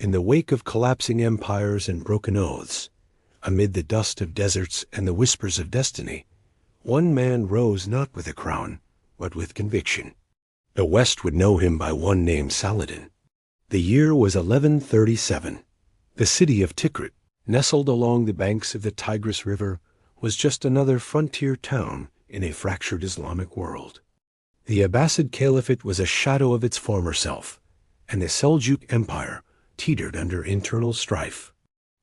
In the wake of collapsing empires and broken oaths, amid the dust of deserts and the whispers of destiny, one man rose not with a crown, but with conviction. The West would know him by one name, Saladin. The year was 1137. The city of Tikrit, nestled along the banks of the Tigris River, was just another frontier town in a fractured Islamic world. The Abbasid Caliphate was a shadow of its former self, and the Seljuk Empire teetered under internal strife.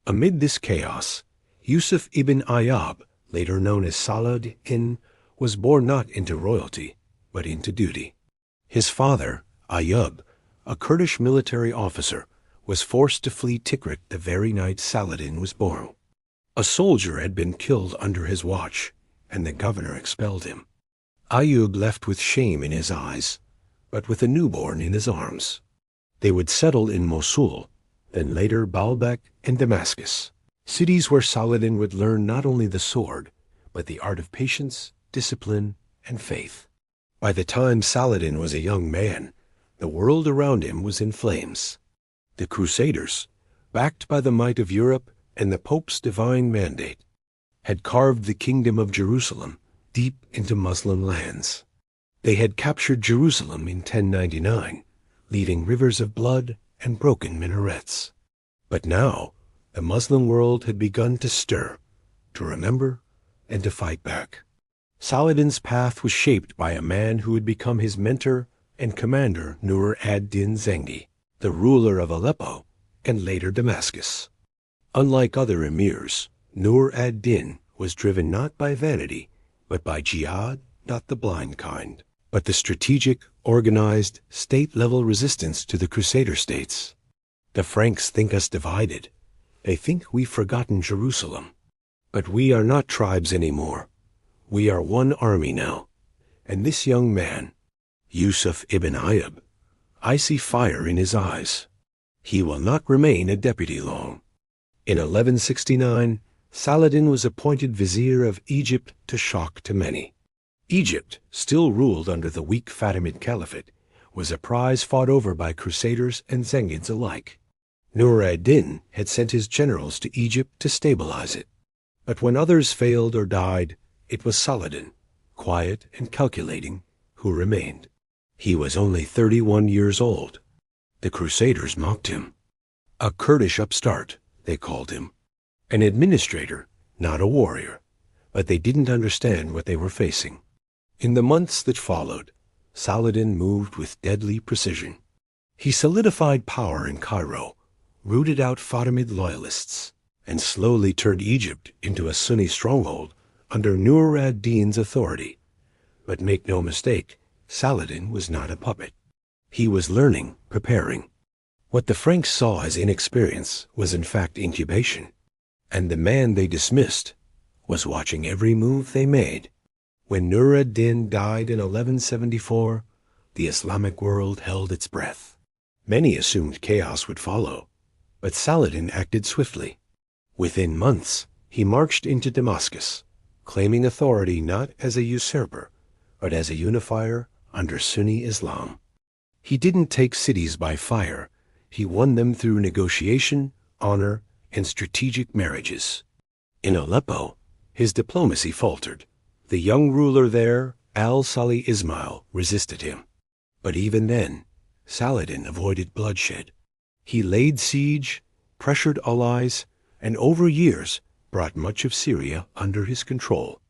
Amid this chaos, Yusuf ibn Ayyub, later known as Saladin, was born not into royalty, but into duty. His father, Ayyub, a Kurdish military officer, was forced to flee Tikrit the very night Saladin was born. A soldier had been killed under his watch, and the governor expelled him. Ayyub left with shame in his eyes, but with a newborn in his arms. They would settle in Mosul, then later Baalbek and Damascus, cities where Saladin would learn not only the sword, but the art of patience, discipline, and faith. By the time Saladin was a young man, the world around him was in flames. The Crusaders, backed by the might of Europe and the Pope's divine mandate, had carved the kingdom of Jerusalem deep into Muslim lands. They had captured Jerusalem in 1099, leaving rivers of blood and broken minarets. But now, the Muslim world had begun to stir, to remember, and to fight back. Saladin's path was shaped by a man who would become his mentor and commander, Nur ad-Din Zengi, the ruler of Aleppo and later Damascus. Unlike other emirs, Nur ad-Din was driven not by vanity, but by jihad, not the blind kind, but the strategic, organized, state-level resistance to the Crusader states. The Franks think us divided. They think we've forgotten Jerusalem. But we are not tribes anymore. We are one army now. And this young man, Yusuf ibn Ayyub, I see fire in his eyes. He will not remain a deputy long. In 1169, Saladin was appointed vizier of Egypt to shock to many. Egypt, still ruled under the weak Fatimid Caliphate, was a prize fought over by Crusaders and Zengids alike. Nur ad-Din had sent his generals to Egypt to stabilize it. But when others failed or died, it was Saladin, quiet and calculating, who remained. He was only 31 years old. The Crusaders mocked him. A Kurdish upstart, they called him. An administrator, not a warrior. But they didn't understand what they were facing. In the months that followed, Saladin moved with deadly precision. He solidified power in Cairo, rooted out Fatimid loyalists, and slowly turned Egypt into a Sunni stronghold under Nur ad-Din's authority. But make no mistake, Saladin was not a puppet. He was learning, preparing. What the Franks saw as inexperience was in fact incubation, and the man they dismissed was watching every move they made. When Nur ad-Din died in 1174, the Islamic world held its breath. Many assumed chaos would follow, but Saladin acted swiftly. Within months, he marched into Damascus, claiming authority not as a usurper, but as a unifier under Sunni Islam. He didn't take cities by fire. He won them through negotiation, honor, and strategic marriages. In Aleppo, his diplomacy faltered. The young ruler there, al-Salih Ismail, resisted him. But even then, Saladin avoided bloodshed. He laid siege, pressured allies, and over years brought much of Syria under his control.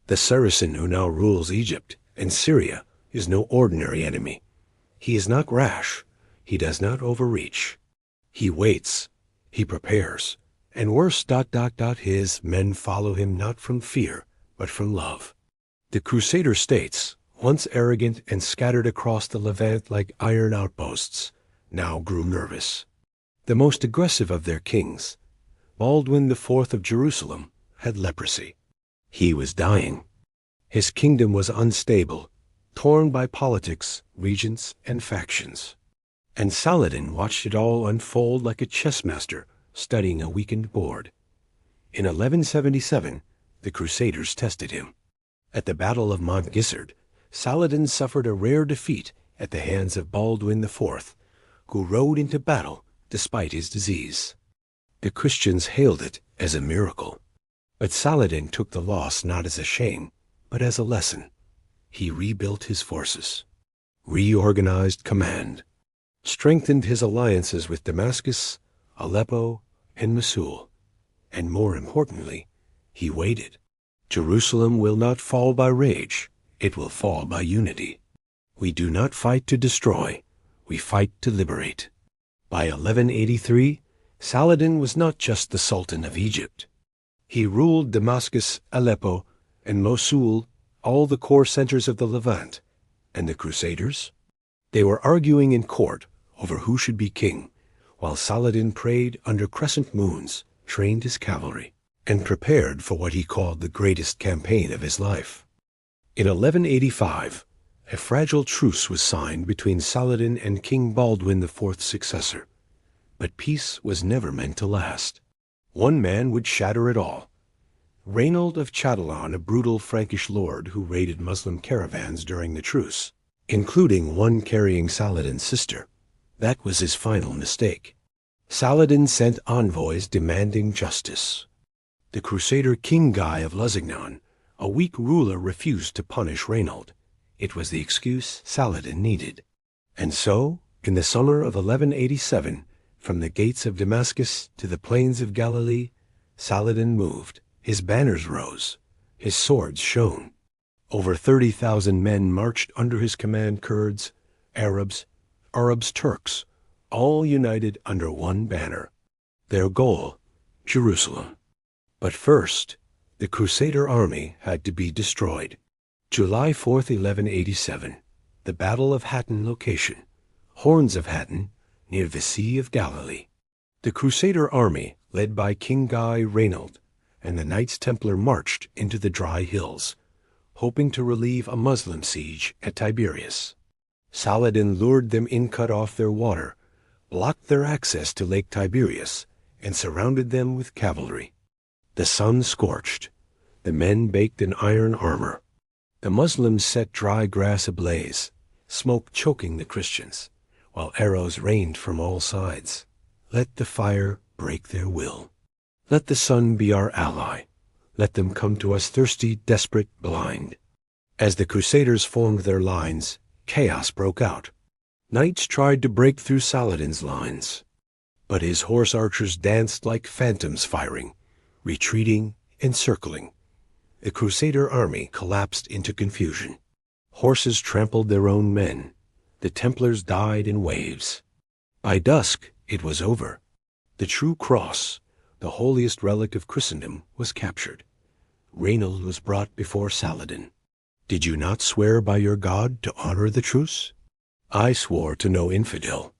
The Saracen who now rules Egypt and Syria is no ordinary enemy. He is not rash. He does not overreach. He waits. He prepares. And worse, his men follow him not from fear, but from love. The Crusader states, once arrogant and scattered across the Levant like iron outposts, now grew nervous. The most aggressive of their kings, Baldwin IV of Jerusalem, had leprosy. He was dying. His kingdom was unstable, torn by politics, regents, and factions. And Saladin watched it all unfold like a chess master studying a weakened board. In 1177, the Crusaders tested him. At the Battle of Mont Gisard, Saladin suffered a rare defeat at the hands of Baldwin IV, who rode into battle despite his disease. The Christians hailed it as a miracle. But Saladin took the loss not as a shame, but as a lesson. He rebuilt his forces, reorganized command, strengthened his alliances with Damascus, Aleppo, and Mosul, and more importantly, he waited. Jerusalem will not fall by rage, it will fall by unity. We do not fight to destroy, we fight to liberate. By 1183, Saladin was not just the Sultan of Egypt. He ruled Damascus, Aleppo, and Mosul, all the core centers of the Levant. And the Crusaders? They were arguing in court over who should be king, while Saladin prayed under crescent moons, trained his cavalry, and prepared for what he called the greatest campaign of his life. In 1185, a fragile truce was signed between Saladin and King Baldwin IV's successor. But peace was never meant to last. One man would shatter it all. Reynold of Chatillon, a brutal Frankish lord who raided Muslim caravans during the truce, including one carrying Saladin's sister. That was his final mistake. Saladin sent envoys demanding justice. The Crusader King Guy of Lusignan, a weak ruler, refused to punish Reynold. It was the excuse Saladin needed. And so, in the summer of 1187, from the gates of Damascus to the plains of Galilee, Saladin moved. His banners rose. His swords shone. Over 30,000 men marched under his command, Kurds, Arabs, Turks, all united under one banner. Their goal, Jerusalem. But first, the Crusader army had to be destroyed. July 4th, 1187, the Battle of Hattin location, Horns of Hattin, near the Sea of Galilee. The Crusader army, led by King Guy Reynold, and the Knights Templar marched into the dry hills, hoping to relieve a Muslim siege at Tiberias. Saladin lured them in, cut off their water, blocked their access to Lake Tiberias, and surrounded them with cavalry. The sun scorched. The men baked in iron armor. The Muslims set dry grass ablaze, smoke choking the Christians, while arrows rained from all sides. Let the fire break their will. Let the sun be our ally. Let them come to us thirsty, desperate, blind. As the Crusaders formed their lines, chaos broke out. Knights tried to break through Saladin's lines, but his horse archers danced like phantoms, firing, retreating, encircling. The Crusader army collapsed into confusion. Horses trampled their own men. The Templars died in waves. By dusk, it was over. The true cross, the holiest relic of Christendom, was captured. Reynold was brought before Saladin. Did you not swear by your God to honor the truce? I swore to no infidel.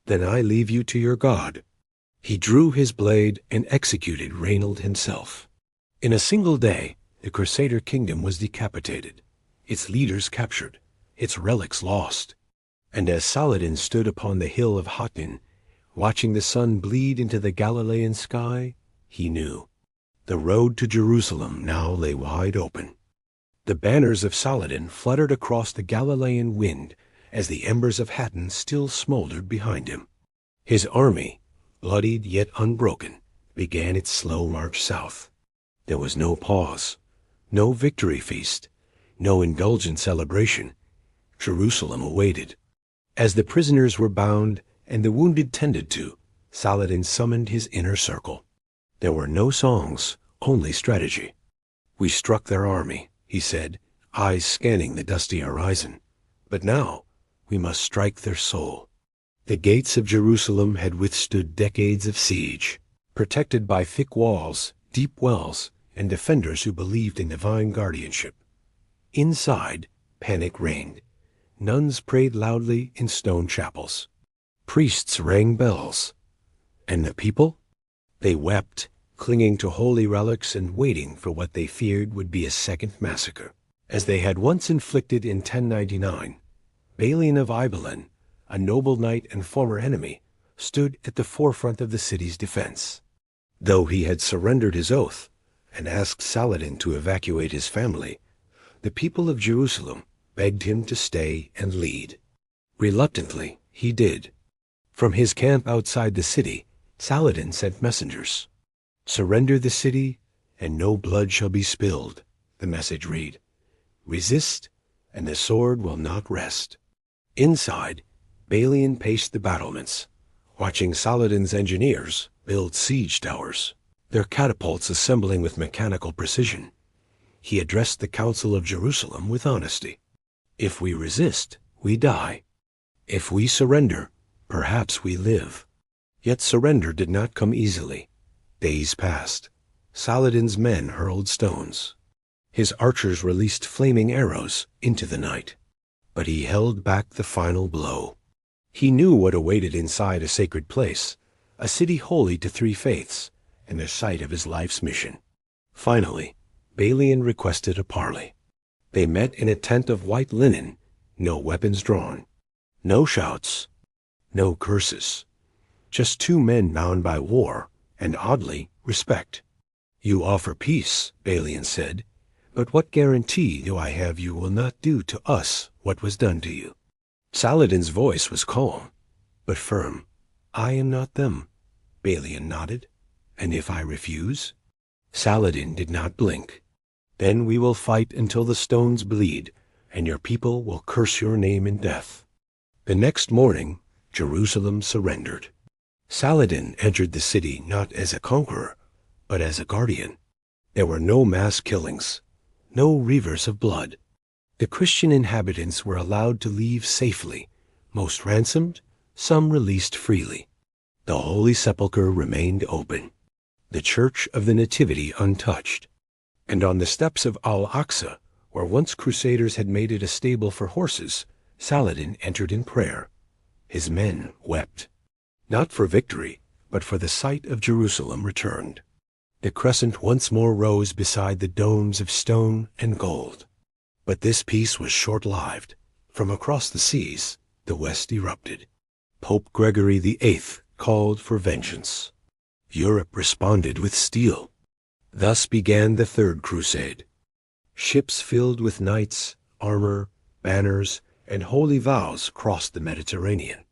Then I leave you to your God. He drew his blade and executed Reynold himself. In a single day, the Crusader kingdom was decapitated, its leaders captured, its relics lost. And as Saladin stood upon the hill of Hattin, watching the sun bleed into the Galilean sky, he knew. The road to Jerusalem now lay wide open. The banners of Saladin fluttered across the Galilean wind as the embers of Hattin still smoldered behind him. His army, bloodied yet unbroken, began its slow march south. There was no pause, no victory feast, no indulgent celebration. Jerusalem awaited. As the prisoners were bound and the wounded tended to, Saladin summoned his inner circle. There were no songs, only strategy. We struck their army, he said, eyes scanning the dusty horizon. But now, we must strike their soul. The gates of Jerusalem had withstood decades of siege, protected by thick walls, deep wells, and defenders who believed in divine guardianship. Inside, panic reigned. Nuns prayed loudly in stone chapels. Priests rang bells. And the people? They wept, clinging to holy relics and waiting for what they feared would be a second massacre. As they had once inflicted in 1099, Balian of Ibelin, a noble knight and former enemy, stood at the forefront of the city's defense. Though he had surrendered his oath and asked Saladin to evacuate his family, the people of Jerusalem begged him to stay and lead. Reluctantly, he did. From his camp outside the city, Saladin sent messengers. "Surrender the city, and no blood shall be spilled," the message read. "Resist, and the sword will not rest." Inside, Balian paced the battlements, watching Saladin's engineers build siege towers, their catapults assembling with mechanical precision. He addressed the Council of Jerusalem with honesty. "If we resist, we die. If we surrender, perhaps we live." Yet surrender did not come easily. Days passed. Saladin's men hurled stones. His archers released flaming arrows into the night. But he held back the final blow. He knew what awaited inside a sacred place, a city holy to three faiths, and the site of his life's mission. Finally, Balian requested a parley. They met in a tent of white linen, no weapons drawn, no shouts, no curses. Just two men bound by war, and oddly, respect. "You offer peace," Balian said, "but what guarantee do I have you will not do to us what was done to you?" Saladin's voice was calm, but firm. "I am not them," Balian nodded. "And if I refuse?" Saladin did not blink. "Then we will fight until the stones bleed, and your people will curse your name in death." The next morning, Jerusalem surrendered. Saladin entered the city not as a conqueror, but as a guardian. There were no mass killings, no rivers of blood. The Christian inhabitants were allowed to leave safely, most ransomed, some released freely. The Holy Sepulchre remained open, the Church of the Nativity untouched. And on the steps of Al-Aqsa, where once Crusaders had made it a stable for horses, Saladin entered in prayer. His men wept. Not for victory, but for the sight of Jerusalem returned. The Crescent once more rose beside the domes of stone and gold. But this peace was short-lived. From across the seas, the West erupted. Pope Gregory VIII called for vengeance. Europe responded with steel. Thus began the Third Crusade. Ships filled with knights, armor, banners, and holy vows crossed the Mediterranean.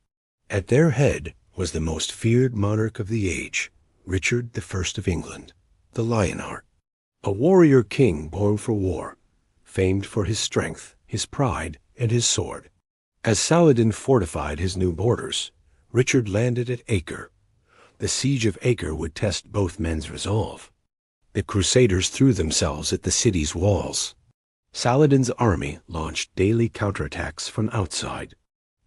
At their head was the most feared monarch of the age, Richard I of England, the Lionheart, a warrior king born for war, famed for his strength, his pride, and his sword. As Saladin fortified his new borders, Richard landed at Acre. The siege of Acre would test both men's resolve. The Crusaders threw themselves at the city's walls. Saladin's army launched daily counterattacks from outside.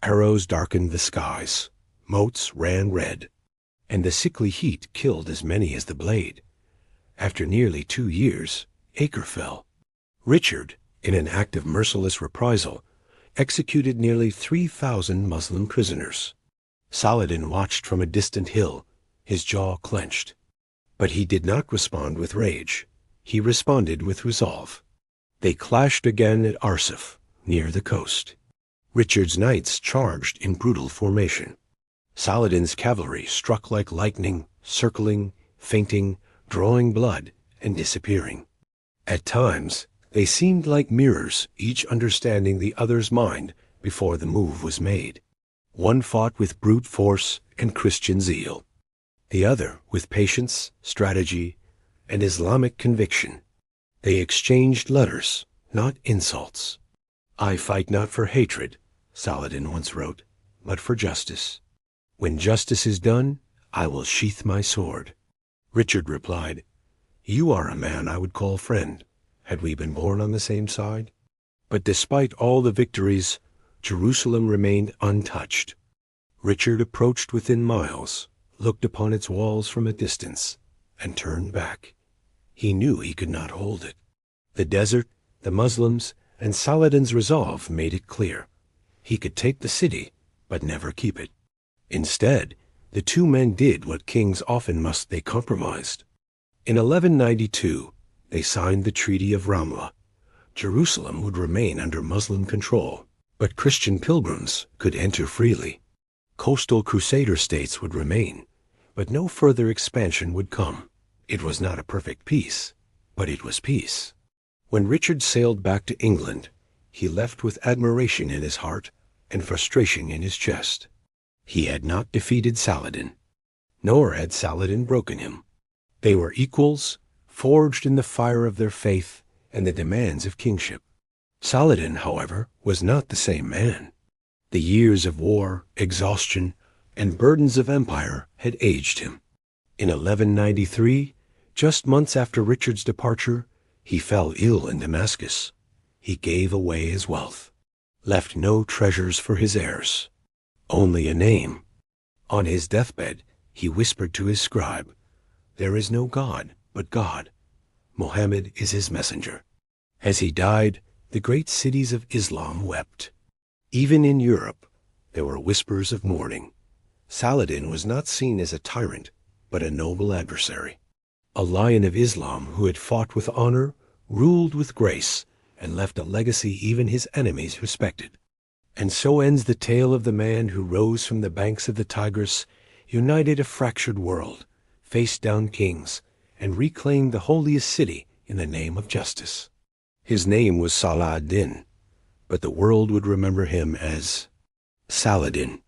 Arrows darkened the skies. Moats ran red, and the sickly heat killed as many as the blade. After nearly 2 years, Acre fell. Richard, in an act of merciless reprisal, executed nearly 3,000 Muslim prisoners. Saladin watched from a distant hill, his jaw clenched. But he did not respond with rage. He responded with resolve. They clashed again at Arsuf, near the coast. Richard's knights charged in brutal formation. Saladin's cavalry struck like lightning, circling, feinting, drawing blood, and disappearing. At times, they seemed like mirrors, each understanding the other's mind before the move was made. One fought with brute force and Christian zeal, the other with patience, strategy, and Islamic conviction. They exchanged letters, not insults. "I fight not for hatred," Saladin once wrote, "but for justice. When justice is done, I will sheath my sword." Richard replied, "You are a man I would call friend, had we been born on the same side." But despite all the victories, Jerusalem remained untouched. Richard approached within miles, looked upon its walls from a distance, and turned back. He knew he could not hold it. The desert, the Muslims, and Saladin's resolve made it clear. He could take the city, but never keep it. Instead, the two men did what kings often must: they compromised. In 1192, they signed the Treaty of Ramla. Jerusalem would remain under Muslim control, but Christian pilgrims could enter freely. Coastal Crusader states would remain, but no further expansion would come. It was not a perfect peace, but it was peace. When Richard sailed back to England, he left with admiration in his heart and frustration in his chest. He had not defeated Saladin, nor had Saladin broken him. They were equals, forged in the fire of their faith and the demands of kingship. Saladin, however, was not the same man. The years of war, exhaustion, and burdens of empire had aged him. In 1193, just months after Richard's departure, he fell ill in Damascus. He gave away his wealth, left no treasures for his heirs, only a name. On his deathbed, he whispered to his scribe, "There is no God but God. Mohammed is his messenger." As he died, the great cities of Islam wept. Even in Europe, there were whispers of mourning. Saladin was not seen as a tyrant, but a noble adversary. A lion of Islam who had fought with honor, ruled with grace, and left a legacy even his enemies respected. And so ends the tale of the man who rose from the banks of the Tigris, united a fractured world, faced down kings, and reclaimed the holiest city in the name of justice. His name was Saladin, but the world would remember him as Saladin.